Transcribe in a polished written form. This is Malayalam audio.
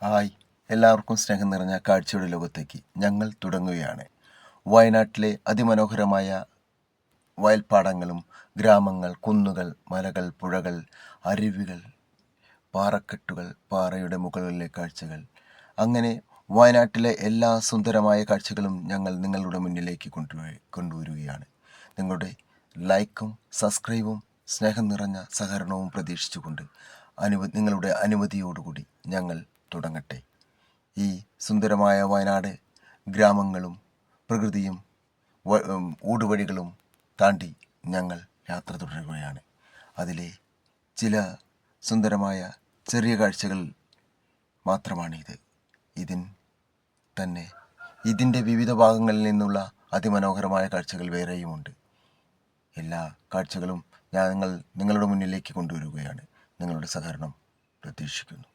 ഹായ്, എല്ലാവർക്കും സ്നേഹം നിറഞ്ഞ കാഴ്ചയുടെ ലോകത്തേക്ക് ഞങ്ങൾ തുടങ്ങുകയാണ്. വയനാട്ടിലെ അതിമനോഹരമായ വയൽപ്പാടങ്ങളും ഗ്രാമങ്ങൾ, കുന്നുകൾ, മലകൾ, പുഴകൾ, അരുവികൾ, പാറക്കെട്ടുകൾ, പാറയുടെ മുകളിലെ കാഴ്ചകൾ, അങ്ങനെ വയനാട്ടിലെ എല്ലാ സുന്ദരമായ കാഴ്ചകളും ഞങ്ങൾ നിങ്ങളുടെ മുന്നിലേക്ക് കൊണ്ടുവരികയാണ്. നിങ്ങളുടെ ലൈക്കും സബ്സ്ക്രൈബും സ്നേഹം നിറഞ്ഞ സഹകരണവും പ്രതീക്ഷിച്ചുകൊണ്ട് നിങ്ങളുടെ അനുമതിയോടുകൂടി ഞങ്ങൾ തുടങ്ങട്ടെ. ഈ സുന്ദരമായ വയനാട് ഗ്രാമങ്ങളും പ്രകൃതിയും ഊടുവഴികളും താണ്ടി ഞങ്ങൾ യാത്ര തുടരുകയാണ്. അതിലെ ചില സുന്ദരമായ ചെറിയ കാഴ്ചകൾ മാത്രമാണിത്. ഇതിൻ്റെ വിവിധ ഭാഗങ്ങളിൽ നിന്നുള്ള അതിമനോഹരമായ കാഴ്ചകൾ വേറെയുമുണ്ട്. എല്ലാ കാഴ്ചകളും ഞങ്ങൾ നിങ്ങളുടെ മുന്നിലേക്ക് കൊണ്ടുവരികയാണ്. നിങ്ങളുടെ സഹകരണം പ്രതീക്ഷിക്കുന്നു.